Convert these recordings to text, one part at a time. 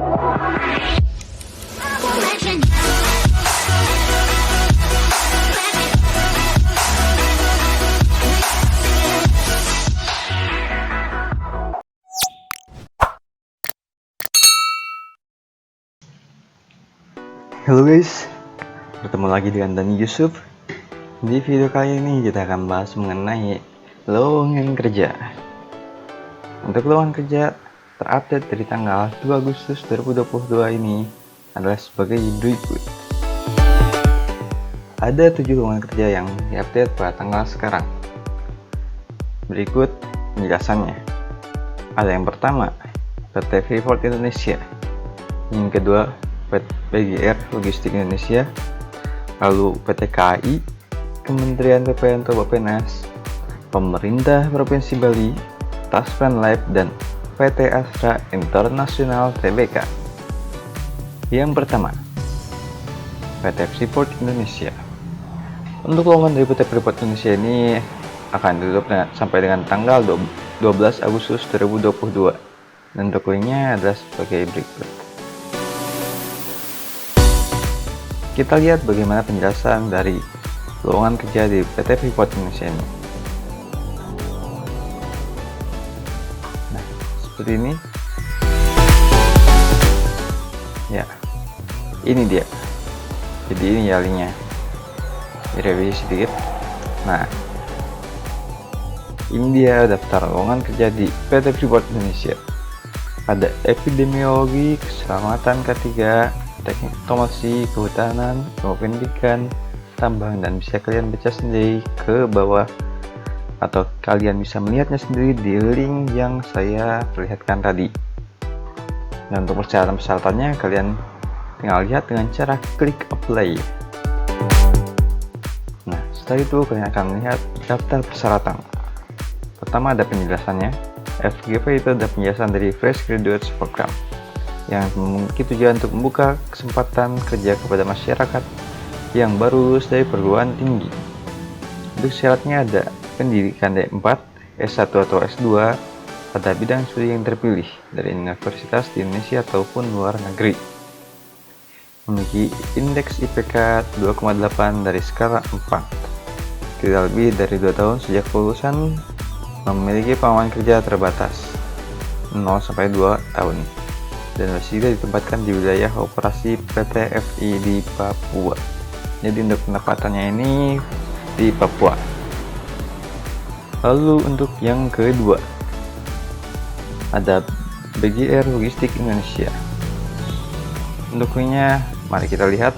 Halo guys, bertemu lagi dengan Dani Yusuf. Di video kali ini kita akan bahas mengenai lowongan kerja. Untuk lowongan kerja terupdate dari tanggal 2 Agustus 2022 ini adalah sebagai berikut. Ada 7 lowongan kerja yang diupdate pada tanggal sekarang. Berikut penjelasannya. Ada yang pertama, PT Freeport Indonesia. Yang kedua, BGR Logistik Indonesia, lalu PT KAI, Kementerian PPN atau Bappenas, Pemerintah Provinsi Bali, Taspen Life, dan PT Astra International Tbk. Yang pertama, PT Freeport Indonesia. Untuk lowongan dari PT Freeport Indonesia ini akan ditutup sampai dengan tanggal 12 Agustus 2022 dan dokumennya adalah sebagai berikut. Kita lihat bagaimana penjelasan dari lowongan kerja di PT Freeport Indonesia ini. Nah, seperti ini. Ya, ini dia. Jadi ini linknya. Direvisi sedikit. Nah, ini dia daftar lowongan kerja di PT Freeport Indonesia. Ada epidemiologi, keselamatan K3, teknik otomasi, kehutanan, pendidikan, tambang, dan bisa kalian baca sendiri ke bawah atau kalian bisa melihatnya sendiri di link yang saya perlihatkan tadi. Dan untuk persyaratan-persyaratannya kalian tinggal lihat dengan cara klik apply. Nah, setelah itu kalian akan melihat daftar persyaratan. Pertama ada penjelasannya. FGP itu ada penjelasan dari Fresh Graduates Program yang memiliki tujuan untuk membuka kesempatan kerja kepada masyarakat yang baru lulus dari perguruan tinggi. Untuk syaratnya ada pendidikan D4, S1 atau S2 pada bidang studi yang terpilih dari universitas di Indonesia ataupun luar negeri. Memiliki indeks IPK 2,8 dari skala 4. Tidak lebih dari 2 tahun sejak lulusan. Memiliki pengalaman kerja terbatas 0-2 tahun. Dan masih juga ditempatkan di wilayah operasi PT FI di Papua. Jadi untuk pendapatannya ini di Papua. Lalu untuk yang kedua ada BGR Logistik Indonesia. Untuk ini mari kita lihat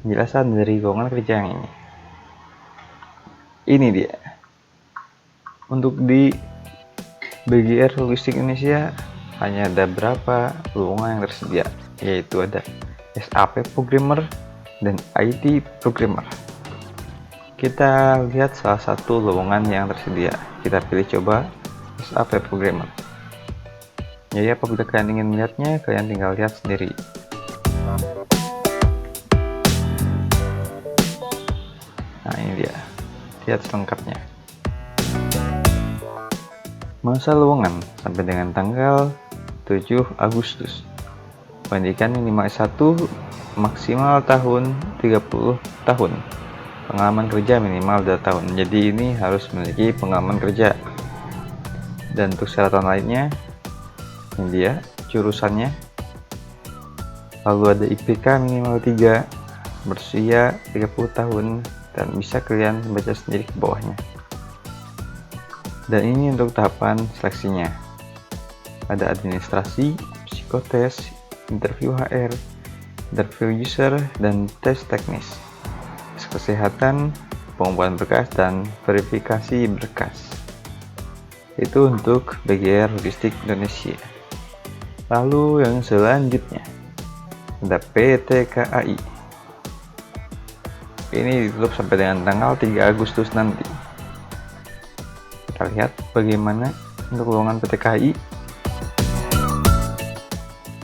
penjelasan dari lowongan kerja yang ini. Ini dia. Untuk di BGR Logistik Indonesia hanya ada berapa lowongan yang tersedia, yaitu ada SAP Programmer dan IT Programmer. Kita lihat salah satu lowongan yang tersedia. Kita pilih coba SAP Programmer. Jadi apabila kalian ingin melihatnya, kalian tinggal lihat sendiri. Nah ini dia, lihat selengkapnya. Masa lowongan sampai dengan tanggal 7 Agustus. Pendidikan minimal S1, maksimal tahun 30 tahun. Pengalaman kerja minimal 2 tahun. Jadi ini harus memiliki pengalaman kerja. Dan untuk syaratan lainnya, ini dia jurusannya. Lalu ada IPK minimal 3, berusia 30 tahun, dan bisa kalian baca sendiri ke bawahnya. Dan ini untuk tahapan seleksinya. Ada administrasi, psikotes, interview HR, interview user, dan tes teknis, tes kesehatan, pengumpulan berkas, dan verifikasi berkas. Itu untuk BGR Logistik Indonesia. Lalu yang selanjutnya ada PT KAI. Ini ditutup sampai dengan tanggal 3 Agustus nanti. Kita lihat bagaimana untuk lowongan PT KAI.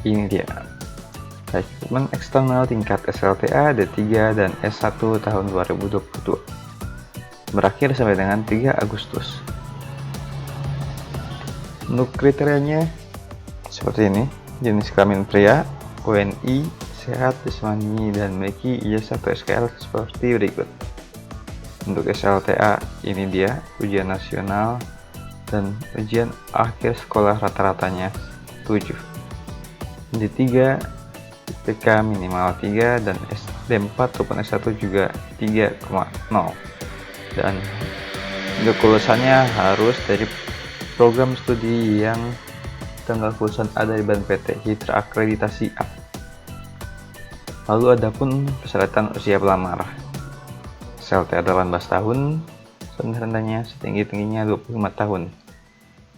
Ini dia, rekrutmen eksternal tingkat SLTA D3 dan S1 tahun 2022, berakhir sampai dengan 3 Agustus. Untuk kriterianya seperti ini. Jenis kelamin pria, WNI, sehat jasmani, dan memiliki ijazah atau SKL seperti berikut. Untuk SLTA, ini dia ujian nasional dan ujian akhir sekolah rata-ratanya 7. D3, IPK minimal 3, dan D4 ataupun S1 juga 3,0. Dan untuk kelulusannya harus dari program studi yang tanggal kelulusan ada di BNPTI terakreditasi A. Lalu adapun persyaratan usia pelamar. SLTA 18 tahun, serendah-rendahnya setinggi-tingginya 25 tahun.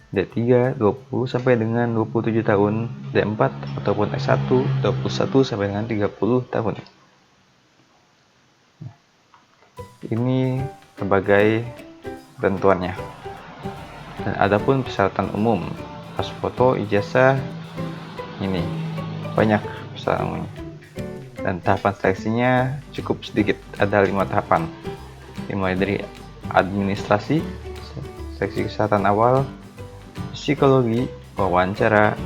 D3 20 sampai dengan 27 tahun, D4 ataupun S1 21 sampai dengan 30 tahun. Ini berbagai ketentuannya. Dan adapun persyaratan umum, pas foto, ijazah, ini banyak persyaratan umumnya. Dan tahapan seleksinya cukup sedikit, ada 5 tahapan, dimulai dari administrasi, seleksi kesehatan awal, psikologi, wawancara,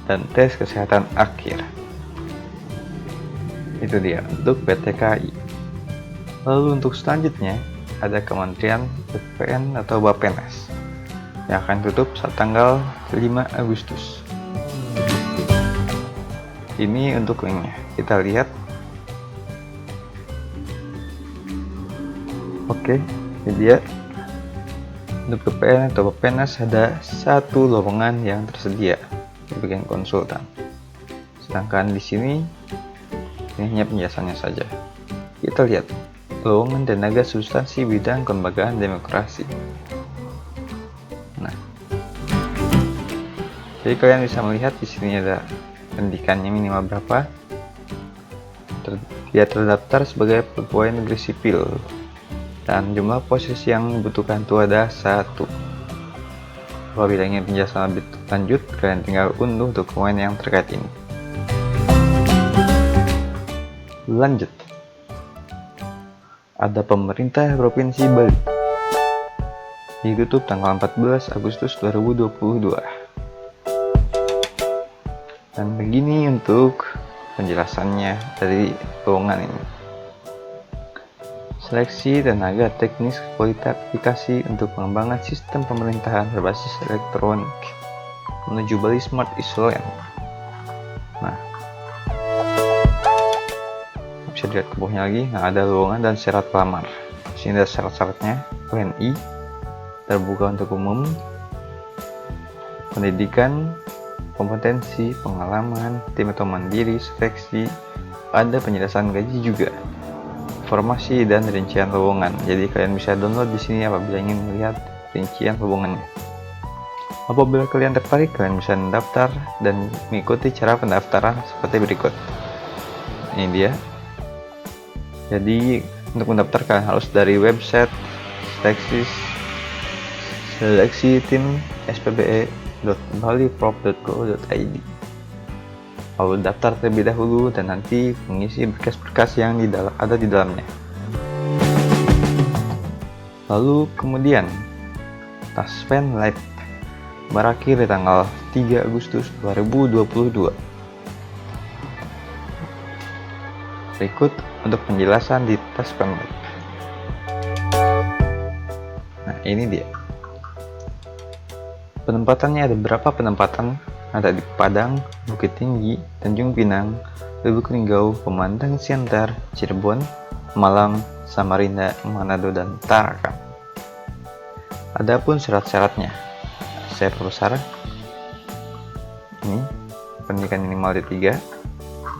dan tes kesehatan akhir. Itu dia untuk PTKI. Lalu untuk selanjutnya ada Kementerian BPN atau Bappenas yang akan tutup saat tanggal 5 Agustus. Ini untuk linknya, kita lihat. Oke, ini dia. Untuk BPN atau Bappenas ada 1 lowongan yang tersedia di bagian konsultan. Sedangkan di sini ini hanya penjelasannya saja. Kita lihat lowongan tenaga substansi bidang kelembagaan demokrasi. Nah, jadi kalian bisa melihat di sini ada pendidikannya minimal berapa. Dia terdaftar sebagai pegawai negeri sipil. Dan jumlah posisi yang dibutuhkan itu ada 1. Apabila ingin penjelasan lebih lanjut, kalian tinggal unduh dokumen yang terkait ini. Lanjut. Ada pemerintah Provinsi Bali. Ditutup tanggal 14 Agustus 2022. Dan begini untuk penjelasannya dari lowongan ini. Seleksi tenaga teknis kualifikasi untuk pengembangan sistem pemerintahan berbasis elektronik menuju Bali Smart Island. Nah, bisa dilihat ke bawahnya lagi. Nah, ada lowongan dan syarat pelamar. Di sini ada syarat-syaratnya. WNI, terbuka untuk umum, pendidikan, kompetensi, pengalaman, tim atau mandiri, seleksi, ada penjelasan gaji juga. Informasi dan rincian lowongan. Jadi kalian bisa download di sini apabila ingin melihat rincian lowongannya. Apabila kalian tertarik, kalian bisa mendaftar dan mengikuti cara pendaftaran seperti berikut. Ini dia. Jadi untuk mendaftar kalian harus dari website seleksi tim spbe.baliprop.go.id. Lalu daftar terlebih dahulu dan nanti mengisi berkas-berkas yang ada di dalamnya. Lalu kemudian Taspen Lab berakhir di tanggal 3 Agustus 2022. Berikut untuk penjelasan di Taspen Lab. Nah, ini dia. Penempatannya ada berapa penempatan? Ada di Padang, Bukit Tinggi, Tanjung Pinang, Lubuk Linggau, Pematang Siantar, Cirebon, Malang, Samarinda, Manado, dan Tarakan. Adapun syarat-syaratnya, saya perbesar. Ini pendidikan minimal D3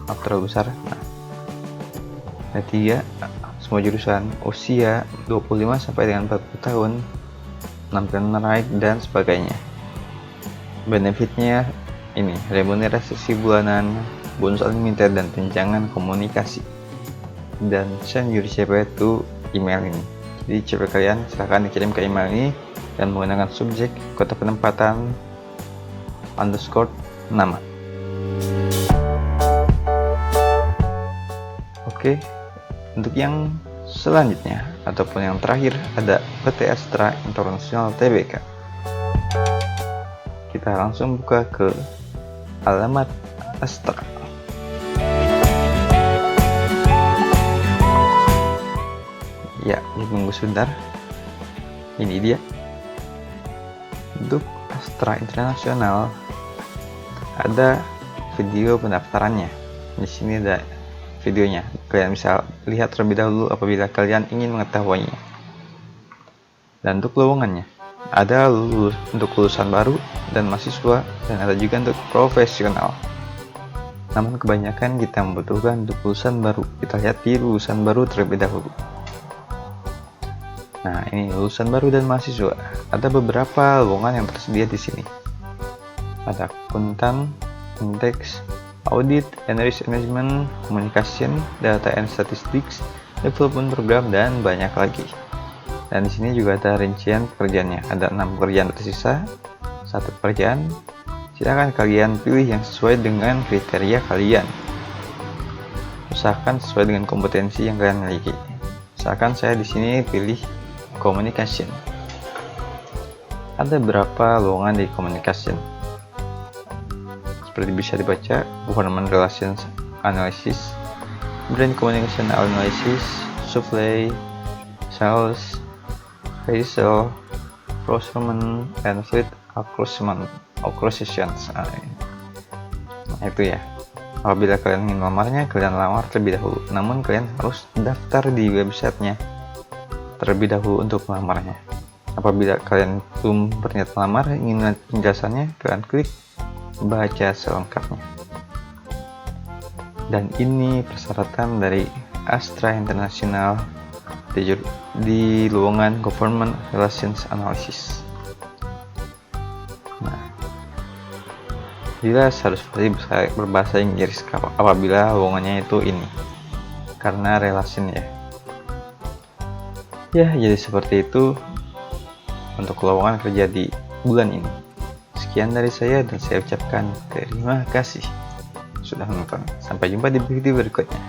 atau besar. Nah, D3 semua jurusan, usia 25 sampai dengan 40 tahun, penampilan menarik dan sebagainya. Benefitnya ini remunerasi bulanan, bonus unlimited, dan tunjangan komunikasi. Dan send your CV to email ini. Jadi CV kalian silahkan dikirim ke email ini dan menggunakan subjek, kota penempatan, underscore, nama. Oke, untuk yang selanjutnya ataupun yang terakhir ada PT Astra International Tbk. Kita langsung buka ke alamat Astra. Ya, tunggu sebentar. Ini dia. Untuk Astra Internasional ada video pendaftarannya. Di sini ada videonya. Kalian bisa lihat terlebih dahulu apabila kalian ingin mengetahuinya. Dan untuk lowongannya, ada untuk lulusan baru dan mahasiswa, dan ada juga untuk profesional. Namun kebanyakan kita membutuhkan untuk lulusan baru. Kita lihat di lulusan baru terlebih dahulu. Nah, ini lulusan baru dan mahasiswa. Ada beberapa lowongan yang tersedia di sini. Ada akuntan, indeks, audit, and risk management, communication, data and statistics, development program, dan banyak lagi. Dan di sini juga ada rincian pekerjaannya. Ada 6 pekerjaan tersisa, 1 pekerjaan. Silakan kalian pilih yang sesuai dengan kriteria kalian. Usahakan sesuai dengan kompetensi yang kalian miliki. Misalkan saya di sini pilih communication. Ada beberapa lowongan di communication. Seperti bisa dibaca, government relations analysis, brand communication analysis, supply, sales, resale, procurement, and fleet acquisitions. Nah, itu ya. Apabila kalian ingin melamarnya, kalian lamar terlebih dahulu. Namun kalian harus daftar di websitenya terlebih dahulu untuk melamarnya. Apabila kalian belum berniat melamar, ingin penjelasannya, kalian klik baca selengkapnya. Dan ini persyaratan dari Astra Internasional di lowongan Government Relations Analysis. Nah, jelas harus berbahasa Inggris apabila lowongannya itu ini, karena relation ya. Ya, jadi seperti itu untuk lowongan kerja di bulan ini. Sekian dari saya dan saya ucapkan terima kasih sudah menonton. Sampai jumpa di video berikutnya.